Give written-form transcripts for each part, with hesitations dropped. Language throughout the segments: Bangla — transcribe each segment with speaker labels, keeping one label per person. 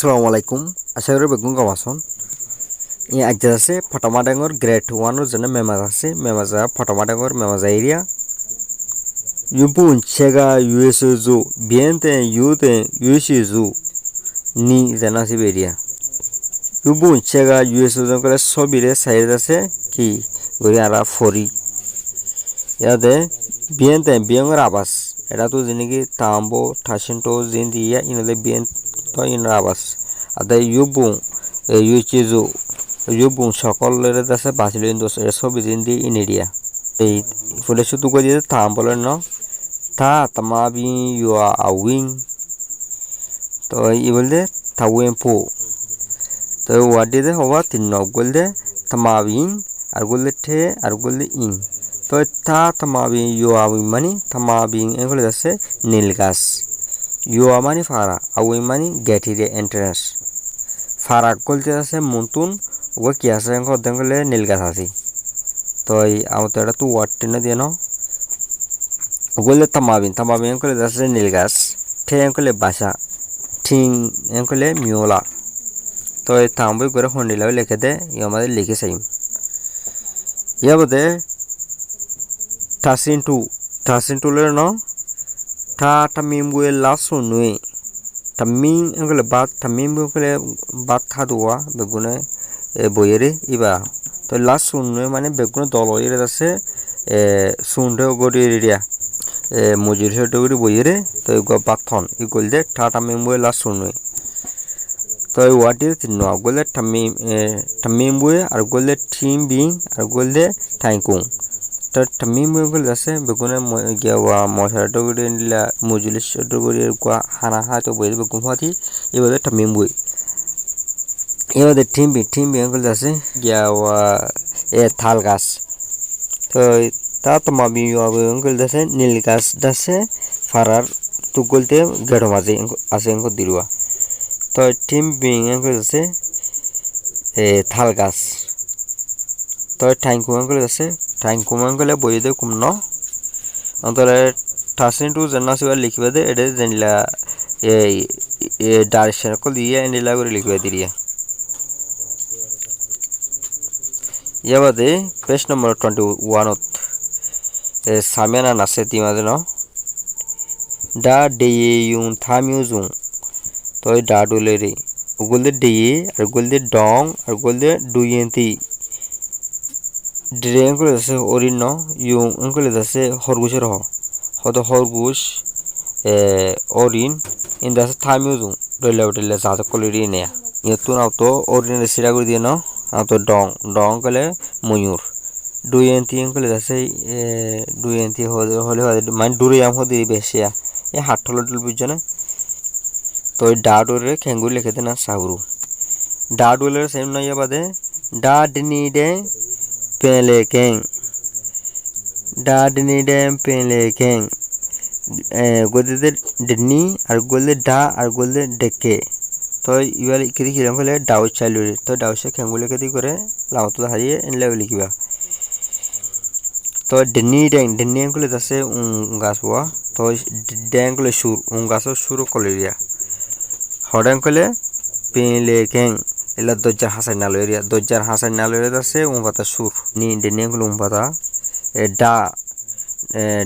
Speaker 1: আসসালামু আলাইকুম আশা করি বেগুন কম আছেন আজ আছে ফটামা ডাঙর গ্রেড 1 জন্য মেমাজ আছে মেমাজা ফটামা ডাঙর মেমাজা এরিয়া ইউপুন চেগা ইউএসজু বিয়েন্তে ইউতে ইউএসজু নি জানাসি এরিয়া ইউপুন চেগা ইউএসজু করে সবিরে সাইড আছে কি গরি আরা ফরি ইয়াদে বিয়েন্তে বিয়ঙ্গর আবাস এটা তো জিনিকি তাম্বো ঠাসিনটো জিন দিয়া ইনলে বিয়েন তো ইনর আবাস আদা ইউবুং সকলের দেশে বাঁচিলেন দোষ সবই জিন দিয়ে ইনেরিয়া এই ফুলে শুধু করে দিয়ে থাম বলেন ন থা তামাবি ইউয়া আউইং তো ই বলতে থাউয়েন পো তো ওয়ার্ড দিয়ে হওয়া 3 নক বলতে তামাবিং আর বলতে ঠে আর বলতে ইং তো থা তামাবি ইউয়া আউইং মানে তামাবিং এগুলো আছে নীল গাছ ইউয়া মানে ফারা আউইং মানে গেটিরে এন্ট্রান্স ফারাক বলতে আছে মন্তুন ও কি আছে দেখলে নীল গাছ আছে তো আমার তো এটা তো ওয়ার্ড টেনে দিয়ে ন বললে তামাবিন করে আছে নীল গাছ ঠে এঙ্কলে বাসা ঠিং এঙ্কলে মিওলা তো থামবই করে হন্ডিলাও লিখে দে আমাদের লিখে চাইম ইয়া বোধে থাসিন টুলের ন থা তামিম বই লাস্ট নুই তামিং এঙ্কলে বাদ তামিম এঙ্কলে বাদ থাদুয়া বেগুনে বইয়েরে ইবা তো লাস্ট নুই মানে বেগুনে দল ইয়ে আছে সুন্ডে গড়ি এরিয়া মজুরি সেটা বইয়েরে তো বাথন ই গলদে থা তামিম বই লাস্ট নুই তো ওয়াটি 3 নক গলদে তামিম বই আর গলদে টিম বিং আর গলদে থাইকুং তো তামিম বই গল আছে বেগুনে গিয়া মশাটা গড়ি নিলা মজুরি সেটা গড়ি কোয়া হানা তো বই বেগুন ফাতি এবারে তামিম বই এবারে টিম বিং গল আছে গিয়া থাল গাছ তো তা তামাবি গল আছে নীল গাছ দাসে ফারার তো গলতে গেড়ো মাঝে আছে দিরুয়া তো টিম বিং গল আছে থাল গাছ তো ঠাইকুম গল আছে ঠাইকুম গলে বই দে কুম ন অন্তরে ঠাসিন টু জানা সিবা লিখবে দে এডে জানিলা এই ডাইরেকশন কল দিয়ে এন্ডিলা করে লিখবে দিরিয়া ইয়াবাদে পেজ নম্বর 21 সামিয়ানা নাসে তিমাদে ন ডা ডেয়ে ইউন থামিউজুং তো ডা ডুলে রে উগলদে ডেয়ে আর গলদে ডং আর গলদে ডুইয়েন্তি ড্রেং করে আছে অরিন ইউং করে আছে খরগোশের হয়তো খরগোশ অরিন ইন দাসে থামিউজুং ডলে জাতক কলিরি নেয়া ইতুন আতো অরিন সিরা করে দিয়ে ন আতো ডং কলে ময়ূর ডুইয়েন্তি কলে আছে ডুইয়েন্তি হলে মানে ডুরিয়াম হদি বেশিয়া এ হাটল বুঝছো না তো ডা ডোরে খেঙ্গুর লিখে দে না সাউরু ডা ডোলের সেম নয় বাদে ডা ডিনি ডে পেলে কেং ডা ডিনি ডে পেলে কেং গদে ডিনি আর গলদে ডা আর গলদে ডেকে তো ইবাল কিরি কিরম হলে ডাউ চাইলুরি তো ডাউসে খেঙ্গুর লিখে দি করে লাউতো হারিয়ে এনলে লিখিবা তো ডিনি গুলো আছে গাছ হওয়া তো ড্যাং গুলো সুর গাছর সুর কলেরিয়া হড্যাং কলে পেলে কেং এলা দরজার হাসাই নালো এরিয়া দরজার হাসাই নালো এরিয়া আছে পাতা সুর নি ডিনি গুলো পাতা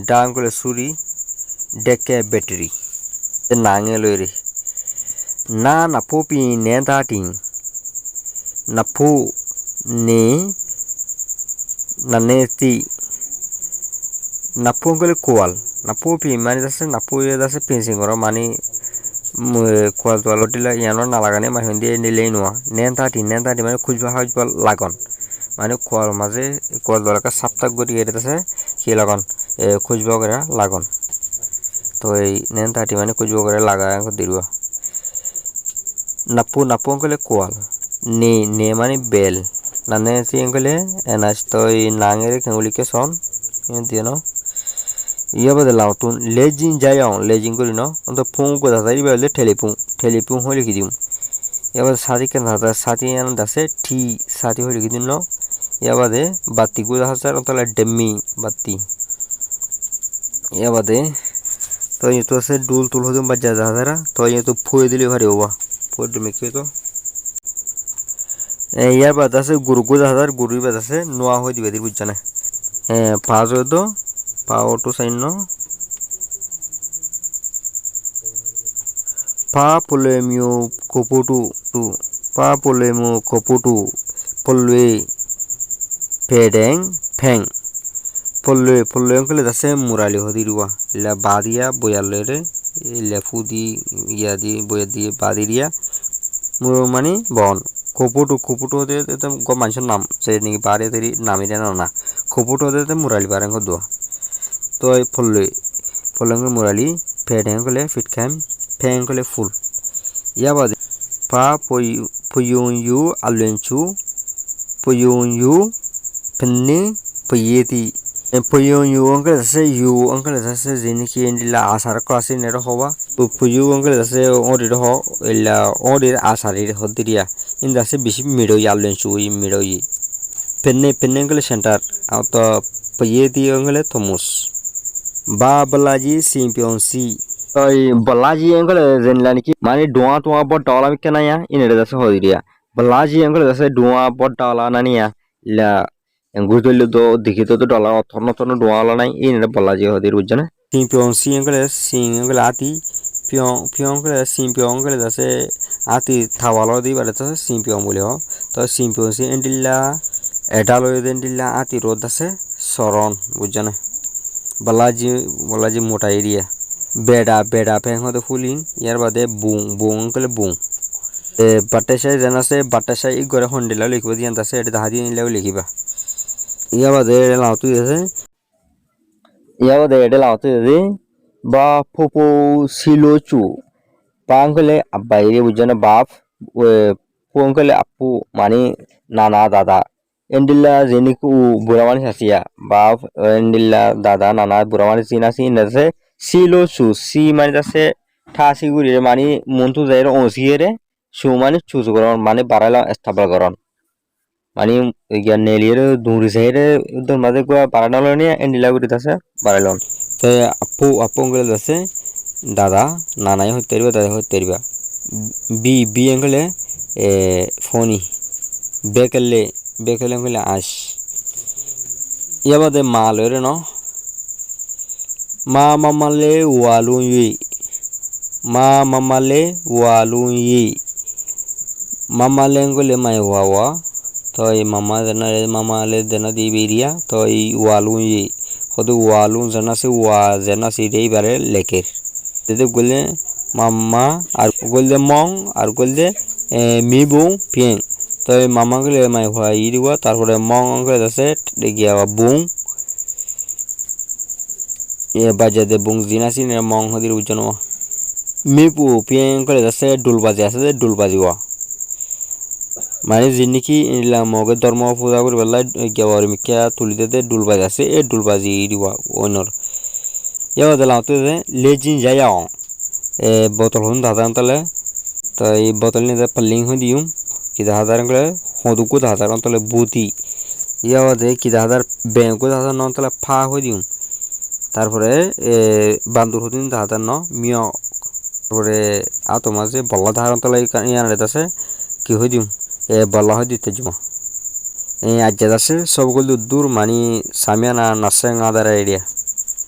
Speaker 1: ডা গুলো সুরি ডেকে ব্যাটারি নাঙে লইরে না পপি নে দাটিং না ফু নে না নেতি নাপু গলে কোয়াল নাপু পি মানে আছে নাপু আছে পেন্সিং করা মানে কোয়াল তোয়াল দিলা ইয়ানো না লাগানে মানে দিয়ে নিলেই নোয়া নেন তাটি মানে খুঁজবা হাজবা লাগন মানে কোয়াল মাঝে কোয়াল দলাকা সাপ্তাহ গড়ি এটাছে সে লাগন খুঁজবা করে লাগন তো এই নেন তাটি মানে খুঁজবা করে লাগা দিরুয়া নাপু গলে কোয়াল নে মানে বেল নানে গলে এনাজ তো এই নাঙের খেঙ্গুলিকে সন দিয়ে ন ইয়া বাদে লাউতুন লেজিং যাইও লেজিং করি ন অন্ত ফুঁ কথা তাই বলে ঠেলিপুং হয়ে লিখি দিম এবার সাথী কেন সাথী আনন্দ আছে ঠি সাথী হয়ে লিখি দিন ন ইয়া বাদে বাতি গুলো হাজার অন্তলা ডেমি বাতি ইয়া বাদে তো এই তো আছে ডুল তুল হদিম বাজ্যা হাজারা তো এই তো ফুয়ে দিলে ভারি হবা পড়ে মেকে তো ইয়ার বাদ আছে গুরু হাজার গুরুর বাদ আছে নোয়া হয়ে দিবে বুঝছে না পাঁচ হয়ে তো পাও টু সাইন পা পোলেমিও কোপুটু টু পা পোলেমো কোপুটু পল্লুয়ে পেডেং ফেং পল্লুয়ে অঙ্কলে আছে মুরালি হদি রুয়া ইলা বাদিয়া বয়ালেরে ইলা ফুদি ইয়া দিয়ে বয়া দিয়ে বাদিরিয়া মানে বন কোপুটু হতে মানুষের নাম সে নাকি বাড়ি তেরি নামি দেন না কোপুটু হতে মুরালি বারেঙ্গ দোয়া তো এই পল্লুয়ে মুরালি পেডেং কলে ফিট খাম ফেং কলে ফুল ইয়া বাদে পা পয়ুংয়ু আলুয়েনচু পয়ুংয়ু পেন্নি পয়েতি পয়ুংয়ু অঙ্কলে আছে ইউ অঙ্কলে আছে যেনিকি এন্ডিলা আসার ক্লাসে নেড় হবা পয়ু অঙ্কলে আছে ওরির হ ইলা ওরির আসারির হদিরিয়া ইন্দা আছে বেশি মিডই আলুয়েনচু ই মিডই পেন্নি অঙ্কলে সেন্টার তো পয়েতি অঙ্কলে থমুস বা বলাজি সিম্পিয়নসি ওই বলাজি অঙ্কলে জেনলা নাকি মানে ডোয়া বড় ডালা মিকে নাইয়া ইনেরে আছে হদিরিয়া বলাজি অঙ্কলে আছে ডোয়া বড় ডালা নানিয়া ইলা গুজল তো দেখি তো ডলার অথর্ন ডোয়ালা নাই ইনেরে বলাজি হদির বুঝছনা সিম্পিয়নসি অঙ্কলে আতি পিয়ং অঙ্কলে সিম্পিয়ং অঙ্কলে আছে আতি থাওয়ালো দিবারে তো সিম্পিয়ং বলে হ তো সিম্পিয়নসি এন্ডিল্লা এডালয় এন্ডিল্লা আতি রোদ আছে সরণ বুঝছনা বলাজি মোটা এরিয়া বেড়া ফেং হতে ফুলিং ইয়ার বাদে বুং অঙ্কলে বুং বাটাসাই যেন আছে বাটাসাই ই ঘরে হন্ডিলাও লিখিব দিয়ে আছে এটা দাহা দিয়ে নিলেও লিখিবা ইয়া বাদে এটা লাউতে আছে বা ফোপো সিলোচু বা অঙ্কলে আব্বা এরিয়া বুঝছনা বাপ পো অঙ্কলে আপু মানে নানা দাদা এন্ডিল্লা জেনিকু বুড়া মানুষ আসিয়া বাপ এন্ডিল্লা দাদা নানা বুড়া মানুষ চিনাসি আছে সিলো সু সি মানে আছে ঠাসি গুড়িরে মানে মন্তু যাইরে ওসিরে সু মানে চুজ করন মানে বাড়াইলা স্থাপল করন মানে ইয়া নেলিরে দুরি সাইরে উদর মাঝে কোয়া বাড়ানো নিয়ে এন্ডিলা গুড়ি আছে বাড়াইলন তো আপু অঙ্কলে আছে দাদা নানাই হইতে পারিবা দাদা হইতে পারিবা বি অঙ্কলে ফোনি বেকেলে অঙ্কলে আস ইয়া বাদে মা লরে ন মা মামালে ওয়ালুই মামালে অঙ্কলে মাই ওয়াওয়া তো এই মামালে দেনা দি বেরিয়া তো এই ওয়ালুই হদু ওয়ালু জানাসে ওয়া জানাসি দেই বারে লেকের তেতে গলে মাম্মা আর গলে মং আর গলে মিবুং পিং তো এই মামা গলে মাই ওয়া ইরিওয়া তারপরে মং অঙ্কলে আছে গিয়া বুং বাজাদে বুং জিনাসি নে মং হদির উজ্জন মিপু পিং করে আছে ডুলবাজি আছে যে ডুলবাজিওয়া মানে যিনিকি ইলা মগে ধর্ম পূজা করি বেলা গেওয়ার মিকা তুলিতে ডুলবাজি আছে এই ডুলবাজি দিওয়া অনর ইয়াও দেলাতে যে লেজিন যায়াও বোতল হন দাদান তলে তো এই বোতল নিয়ে পাল্লিং হই দিউম কি দাদার করে হদুকু দাদার তলে বুতি ইয়াও দে কি দাদার ব্যাংকু দাদার নন তলে ফা হই দিউম তারপরে বান্দুর হদিন দাদার ন মিয় তারপরে আতো মাঝে বল্লা ধারণ তলে ইয়ান আছে কি হই দিউম বল্লা হই দিতে জমা আজ্জাদ আছে সবগুলো দূর মানে সামিয়ানা নাসেং আদার এরিয়া